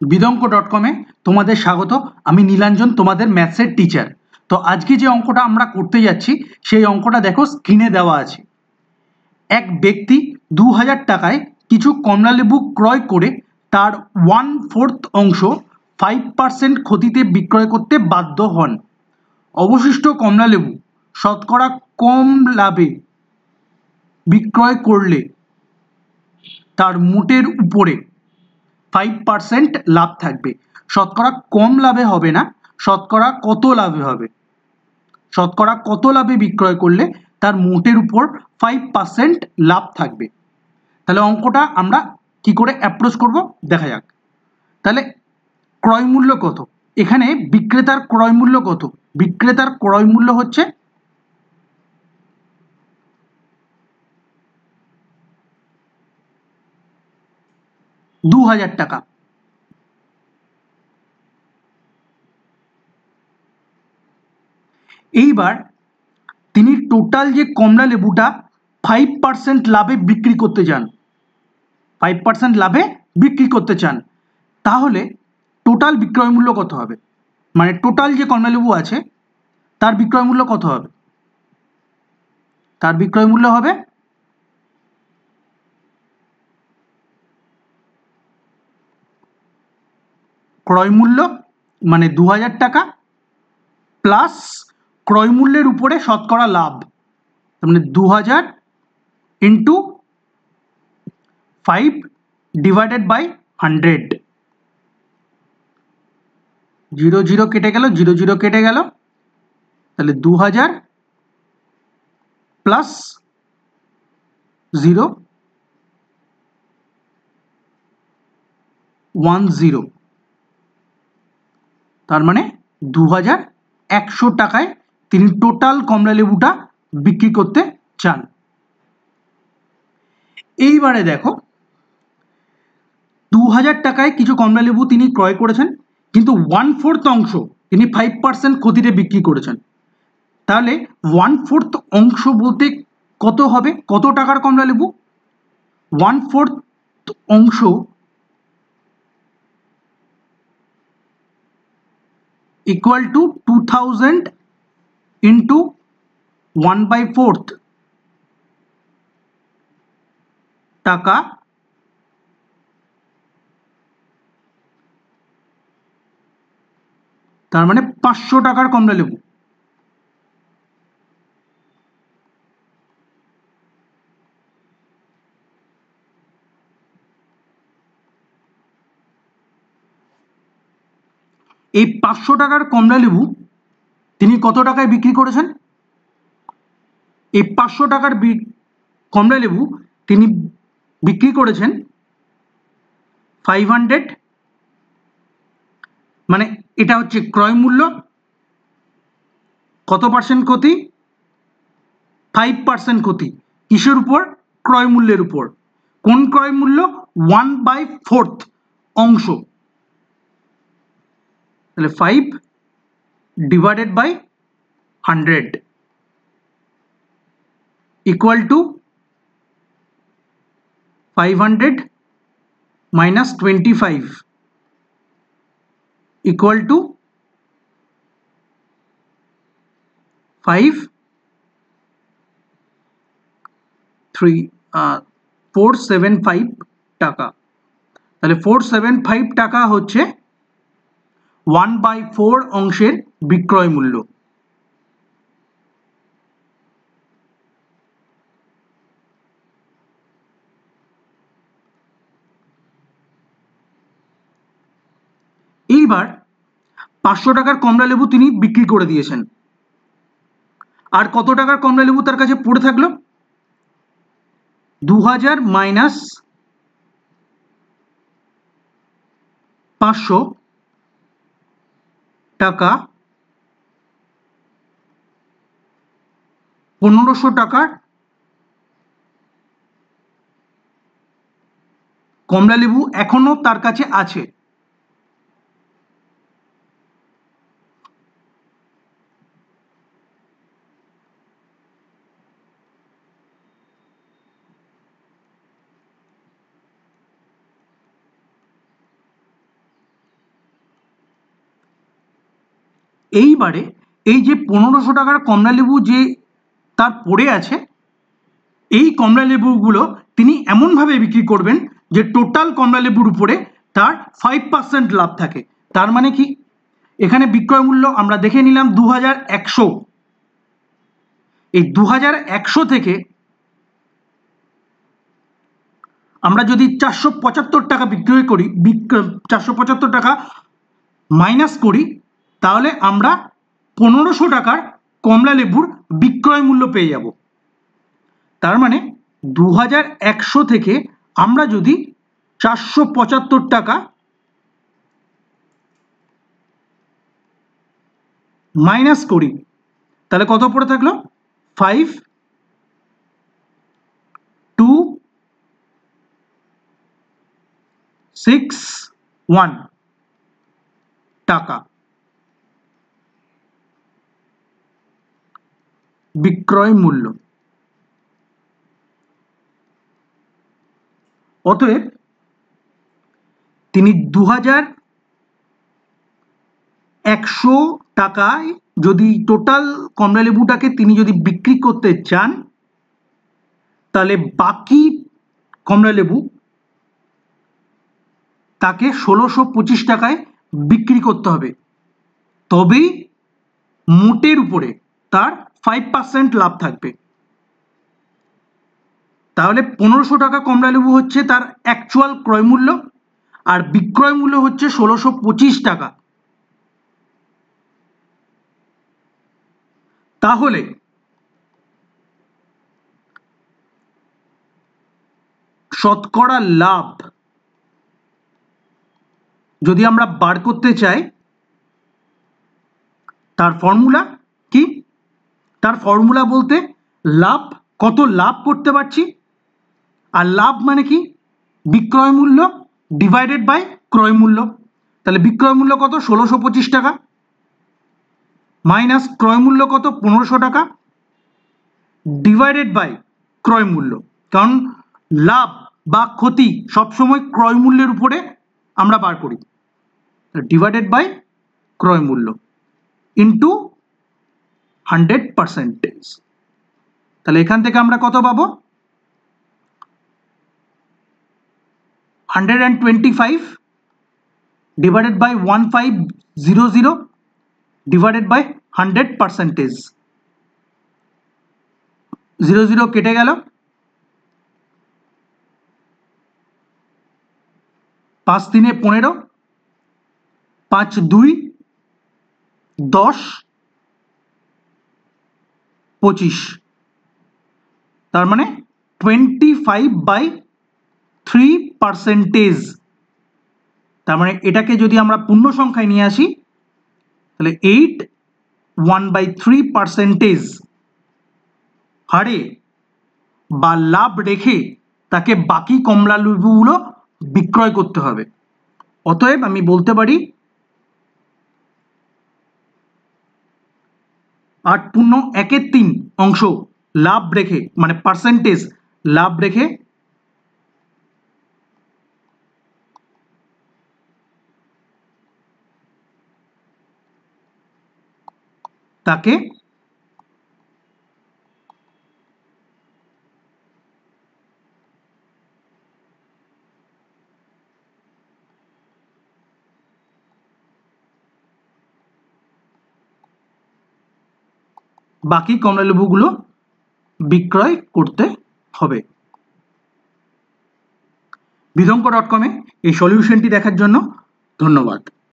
বিদঙ্ক.com-এ তোমাদের স্বাগত। আমি নীলাঞ্জন, তোমাদের ম্যাথসের টিচার। তো আজকে যে অঙ্কটা আমরা করতে যাচ্ছি সেই অঙ্কটা দেখো স্ক্রিনে দেওয়া আছে। এক ব্যক্তি 2000 টাকায় কিছু কমলালেবু ক্রয় করে তার 1/4 অংশ 5% ক্ষতিতে বিক্রয় করতে বাধ্য হন। অবশিষ্ট কমলালেবু শতকরা কম লাভে বিক্রয় করলে তার মোটের উপরে 5% লাভ থাকবে। শতকরা কম লাভে হবে না, শতকরা কত লাভে হবে, শতকরা কত লাভে বিক্রয় করলে তার মোটের উপর 5% লাভ থাকবে। তাহলে অঙ্কটা আমরা কি করে অ্যাপ্রোচ করব দেখা যাক। তাহলে ক্রয় মূল্য কত, এখানে বিক্রেতার ক্রয় মূল্য কত? বিক্রেতার ক্রয় মূল্য হচ্ছে 2000 টাকা। এইবার তিনি টোটাল যে কমলা লেবুটা 5% লাভে বিক্রি করতে চান, 5% লাভে বিক্রি করতে চান, তাহলে টোটাল বিক্রয় মূল্য কত হবে? মানে টোটাল যে কমলা লেবু আছে তার বিক্রয় মূল্য কত হবে? তার বিক্রয় মূল্য হবে ক্রয় মূল্য মানে 2000 টাকা প্লাস ক্রয় মূল্যের উপরে শতকরা লাভ, মানে 2000 ইন্টু 5 ডিভাইডেড বাই 100। 0 0 কেটে গেল, 0 0 কেটে গেল, তাহলে 2000 প্লাস 0 10, তার মানে 2100 টাকায় তিনি টোটাল কমলা লেবুটা বিক্রি করতে চান। এইবারে দেখো 2000 টাকায় কিছু কমলা লেবু তিনি ক্রয় করেছেন, কিন্তু 1/4 অংশ তিনি 5% ক্ষতিতে বিক্রি করেছেন। তাহলে 1/4 অংশ বলতে কত হবে? কত টাকার কমলা লেবু? 1/4 অংশ ইকুয়াল টু 2000 ইন্টু 1/4 টাকা, তার মানে 500 টাকার কমলা লেবু। এই 500 টাকার কমলা লেবু তিনি কত টাকায় বিক্রি করেছেন? এই 500 টাকার কমলা লেবু তিনি বিক্রি করেছেন 500, মানে এটা হচ্ছে ক্রয় মূল্য। কত পার্সেন্ট ক্ষতি? 5% ক্ষতি। কিসের উপর? ক্রয় মূল্যের উপর। কোন ক্রয় মূল্য? 1/4 অংশ। তাহলে 5 divided by 100 equal to 500 minus 25 equal to 475 টাকা। তাহলে 475 টাকা হচ্ছে 1/4 অংশের বিক্রয় মূল্য। এইবার 500 টাকার কমলা লেবু তিনি বিক্রি করে দিয়েছেন, আর কত টাকার কমলা লেবু তার কাছে পড়ে থাকলো? 2000 মাইনাস 500 টাকা, 1500 টাকার কমলা লেবু এখনো তার কাছে আছে। এইবারে এই যে 1500 টাকার কমলা লেবু যে তার পড়ে আছে, এই কমলা লেবুগুলো তিনি এমনভাবে বিক্রি করবেন যে টোটাল কমলা লেবুর উপরে তার 5% লাভ থাকে। তার মানে কি, এখানে বিক্রয় মূল্য আমরা দেখে নিলাম 2100। এই 2100 থেকে আমরা যদি 475 টাকা বিক্রয় করি, 475 টাকা মাইনাস করি, তাহলে আমরা 1500 টাকার কমলা লেবুর বিক্রয় মূল্য পেয়ে যাব। তার মানে 2100 থেকে আমরা যদি 475 টাকা মাইনাস করি, তাহলে কত পড়ে থাকলো? 5261 টাকা বিক্রয় মূল্য। অতএব তিনি 2100 টাকায় যদি টোটাল কমলা লেবুটাকে তিনি যদি বিক্রি করতে চান, তাহলে বাকি কমলা লেবু তাকে 1625 টাকায় বিক্রি করতে হবে, তবেই মোটের উপরে তার 5% লাভ থাকবে। তাহলে 1500 টাকা কমলা লেবু হচ্ছে তার অ্যাকচুয়াল ক্রয় মূল্য, আর বিক্রয় মূল্য হচ্ছে 1625 টাকা। তাহলে শতকরা লাভ যদি আমরা বার করতে চাই, তার ফর্মুলা কি? তার ফর্মুলা বলতে লাভ, কত লাভ করতে পারছি, আর লাভ মানে কি? বিক্রয় মূল্য ডিভাইডেড বাই ক্রয় মূল্য। তাহলে বিক্রয় মূল্য কত? 1625 টাকা মাইনাস ক্রয় মূল্য কত? 1500 টাকা ডিভাইডেড বাই ক্রয় মূল্য, কারণ লাভ বা ক্ষতি সবসময় ক্রয় মূল্যের উপরে আমরা বার করি, ডিভাইডেড বাই ক্রয় মূল্য ইন্টু 100%। তাহলে এখান থেকে আমরা কত পাবো? 125 ডিভাইডেড বাই 1500 ডিভাইডেড বাই 100%। 0 0 কেটে গেল, 5 3 15, 5 2 10, 25, তার মানে 25/3%। তার মানে এটাকে যদি আমরা পূর্ণ সংখ্যায় নিয়ে আসি, তাহলে 1/3% হারে বা লাভ রেখে তাকে বাকি কমলা লেবুগুলো বিক্রয় করতে হবে। অতএব আমি বলতে পারি 8/1/3 অংশ লাভ রেখে, মানে পার্সেন্টেজ লাভ রেখে তাকে বাকি কমলা লেবুগুলো বিক্রয় করতে হবে। বিধঙ্ক.com-এ এই সলিউশনটি দেখার জন্য ধন্যবাদ।